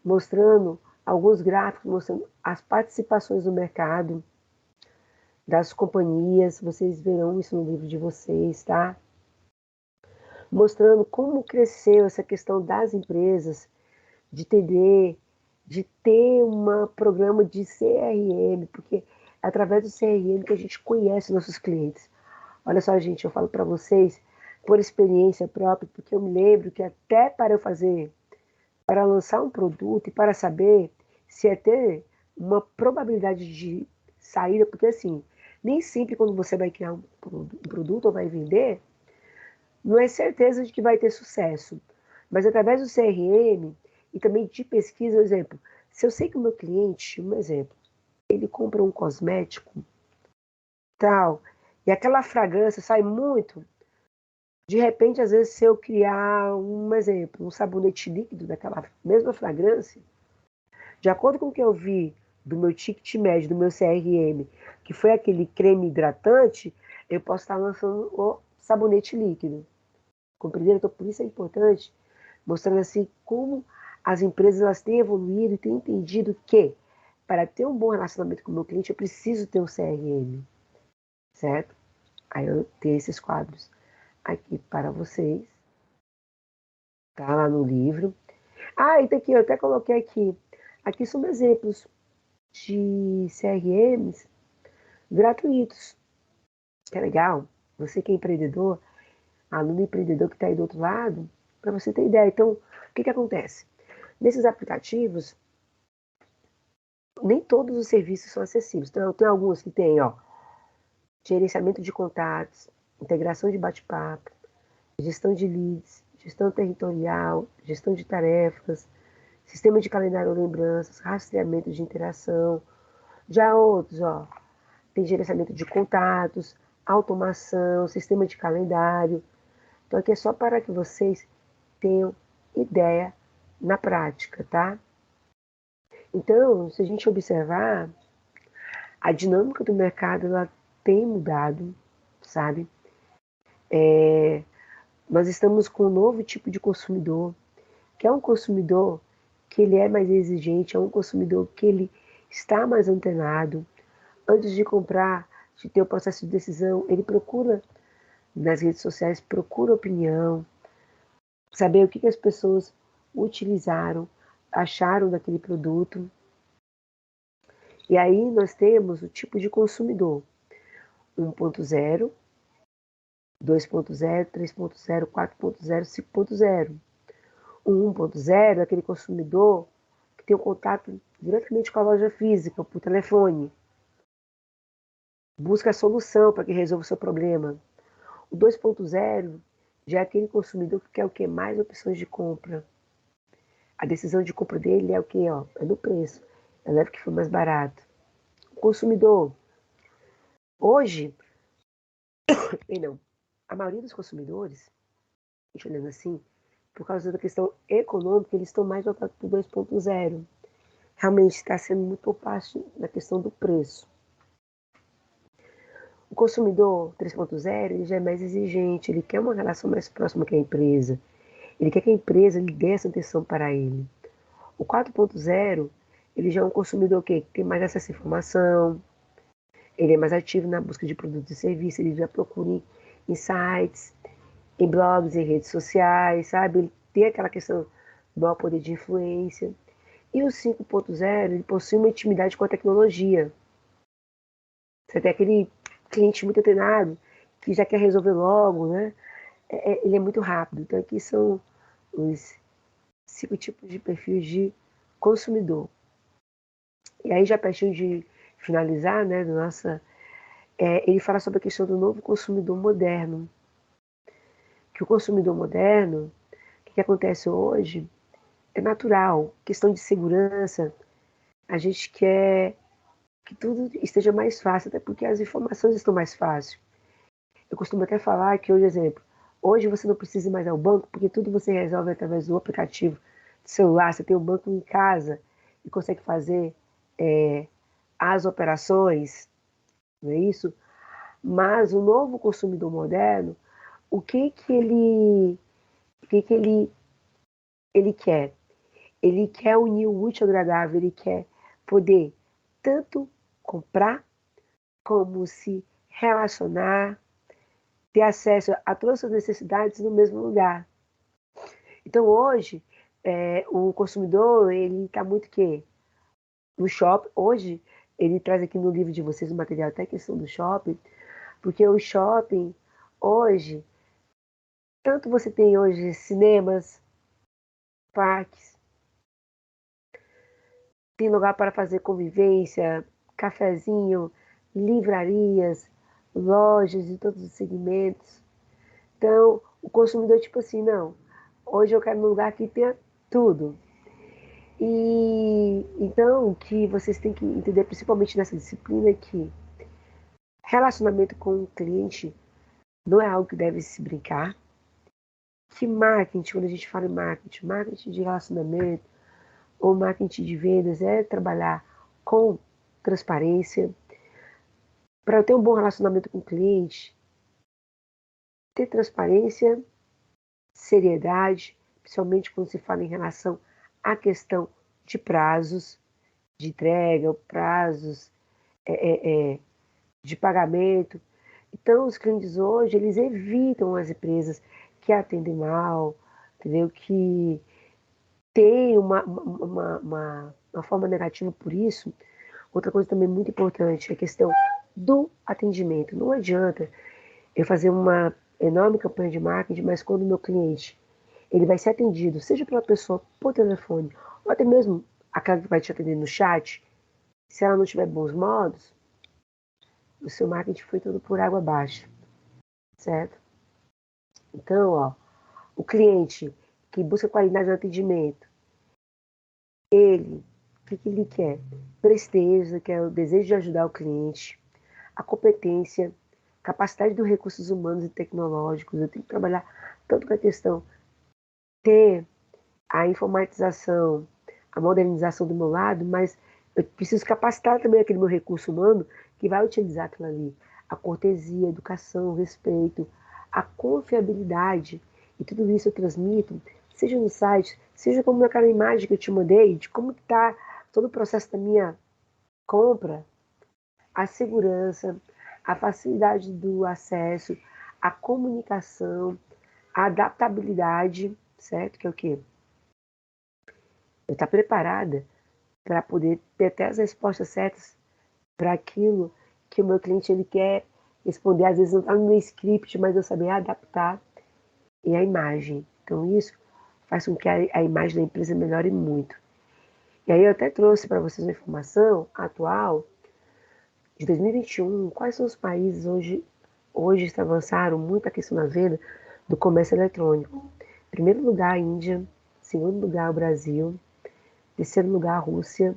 mostrando alguns gráficos, mostrando as participações no mercado das companhias. Vocês verão isso no livro de vocês, tá? Mostrando como cresceu essa questão das empresas, de ter um programa de CRM, porque é através do CRM que a gente conhece nossos clientes. Olha só, gente, eu falo para vocês por experiência própria, porque eu me lembro que até para lançar um produto e para saber se é ter uma probabilidade de saída, porque assim, nem sempre quando você vai criar um produto ou vai vender, não é certeza de que vai ter sucesso. Mas através do CRM e também de pesquisa, por exemplo, se eu sei que o meu cliente, um exemplo, ele compra um cosmético, tal, e aquela fragrância sai muito, de repente, às vezes, se eu criar um exemplo, um sabonete líquido daquela mesma fragrância, de acordo com o que eu vi do meu ticket médio, do meu CRM, que foi aquele creme hidratante, eu posso estar lançando o sabonete líquido. Compreenderam? Então, por isso é importante, mostrando assim como as empresas elas têm evoluído e têm entendido que para ter um bom relacionamento com o meu cliente, eu preciso ter um CRM, certo? Aí eu tenho esses quadros aqui para vocês, tá lá no livro. E tá aqui, eu até coloquei aqui. Aqui são exemplos de CRMs gratuitos. Que é legal. Você que é empreendedor, aluno empreendedor que está aí do outro lado, para você ter ideia. Então, o que acontece? Nesses aplicativos, nem todos os serviços são acessíveis. Então, tem alguns que tem, gerenciamento de contatos, integração de bate-papo, gestão de leads, gestão territorial, gestão de tarefas, sistema de calendário lembranças, rastreamento de interação. Já outros, tem gerenciamento de contatos, automação, sistema de calendário. Então aqui é só para que vocês tenham ideia na prática, tá? Então, se a gente observar, a dinâmica do mercado ela tem mudado, sabe? Nós estamos com um novo tipo de consumidor, que é um consumidor que ele é mais exigente, é um consumidor que ele está mais antenado. Antes de comprar, de ter o processo de decisão, ele procura nas redes sociais, procura opinião, saber o que as pessoas utilizaram, acharam daquele produto. E aí nós temos o tipo de consumidor 1.0, 2.0, 3.0, 4.0, 5.0. O 1.0 é aquele consumidor que tem um contato diretamente com a loja física, por telefone. Busca a solução para que resolva o seu problema. O 2.0 já é aquele consumidor que quer o que? Mais opções de compra. A decisão de compra dele é o que? É no preço. é leve que foi mais barato. O consumidor, hoje, não, a maioria dos consumidores, a gente olhando assim, por causa da questão econômica, eles estão mais voltados para o 2.0. Realmente está sendo muito por parte da questão do preço. O consumidor 3.0, ele já é mais exigente, ele quer uma relação mais próxima com a empresa. Ele quer que a empresa lhe dê essa atenção para ele. O 4.0, ele já é um consumidor que tem mais acesso à informação, ele é mais ativo na busca de produtos e serviços, ele já procura em sites, em blogs, em redes sociais, sabe? Ele tem aquela questão do maior poder de influência. E o 5.0, ele possui uma intimidade com a tecnologia. Você tem aquele cliente muito treinado, que já quer resolver logo, né? Ele é muito rápido. Então, aqui são os 5 tipos de perfis de consumidor. E aí, já pertinho de finalizar, né, ele fala sobre a questão do novo consumidor moderno. Que o consumidor moderno, o que acontece hoje, é natural. Questão de segurança, a gente quer que tudo esteja mais fácil, até porque as informações estão mais fáceis. Eu costumo até falar que hoje, exemplo, hoje você não precisa ir mais ao banco, porque tudo você resolve através do aplicativo do celular. Você tem o banco em casa e consegue fazer as operações, não é isso? Mas o novo consumidor moderno, o que ele quer? Ele quer unir o útil ao agradável, ele quer poder tanto comprar como se relacionar, ter acesso a todas as suas necessidades no mesmo lugar. Então hoje, o consumidor, ele está muito no shopping. Hoje, ele traz aqui no livro de vocês o material até a questão do shopping, porque o shopping, hoje, tanto você tem hoje cinemas, parques, tem lugar para fazer convivência, cafezinho, livrarias, lojas de todos os segmentos. Então, o consumidor, tipo assim, não, hoje eu quero um lugar que tenha tudo. E então, o que vocês têm que entender, principalmente nessa disciplina, é que relacionamento com o cliente não é algo que deve se brincar. Que marketing, quando a gente fala em marketing de relacionamento ou marketing de vendas, é trabalhar com transparência. Para eu ter um bom relacionamento com o cliente, ter transparência, seriedade, principalmente quando se fala em relação à questão de prazos de entrega, prazos de pagamento. Então, os clientes hoje, eles evitam as empresas que atendem mal, entendeu? Que tem uma forma negativa por isso. Outra coisa também muito importante é a questão do atendimento. Não adianta eu fazer uma enorme campanha de marketing, mas quando o meu cliente ele vai ser atendido, seja pela pessoa por telefone, ou até mesmo aquela que vai te atender no chat, se ela não tiver bons modos, o seu marketing foi tudo por água abaixo, certo? Então, o cliente que busca qualidade no atendimento, o que ele quer? Presteza, que é o desejo de ajudar o cliente, a competência, capacidade dos recursos humanos e tecnológicos. Eu tenho que trabalhar tanto com a questão ter a informatização, a modernização do meu lado, mas eu preciso capacitar também aquele meu recurso humano que vai utilizar aquilo ali. A cortesia, a educação, o respeito, a confiabilidade. E tudo isso eu transmito, seja no site, seja como naquela imagem que eu te mandei, de como está todo o processo da minha compra, a segurança, a facilidade do acesso, a comunicação, a adaptabilidade, certo? Que é o quê? Eu estar preparada para poder ter até as respostas certas para aquilo que o meu cliente ele quer responder. Às vezes não está no meu script, mas eu saber adaptar e a imagem. Então isso faz com que a imagem da empresa melhore muito. E aí eu até trouxe para vocês uma informação atual de 2021. Quais são os países hoje avançaram muito a questão da venda do comércio eletrônico? Em primeiro lugar, a Índia. Segundo lugar, o Brasil. Terceiro lugar, a Rússia.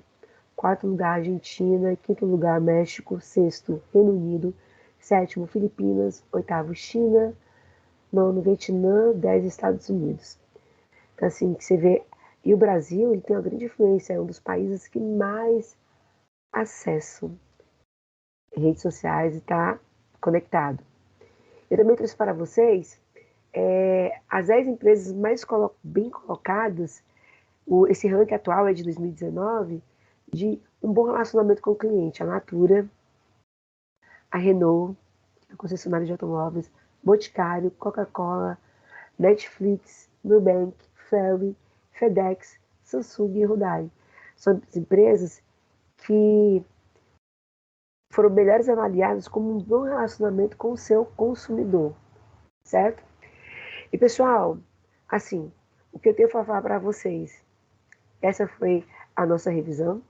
quarto lugar, Argentina. Quinto lugar, México. Sexto, Reino Unido. Sétimo, Filipinas. Oitavo, China. Nono, Vietnã. 10, Estados Unidos. Então, assim, que você vê. E o Brasil, ele tem uma grande influência. É um dos países que mais acessam redes sociais e está conectado. Eu também trouxe para vocês as 10 empresas mais bem colocadas. Esse ranking atual é de 2019, de um bom relacionamento com o cliente. A Natura, a Renault, a concessionária de automóveis, Boticário, Coca-Cola, Netflix, Nubank, Ferry, FedEx, Samsung e Hyundai. São as empresas que foram melhores avaliadas como um bom relacionamento com o seu consumidor, certo? E pessoal, assim, o que eu tenho para falar para vocês, essa foi a nossa revisão.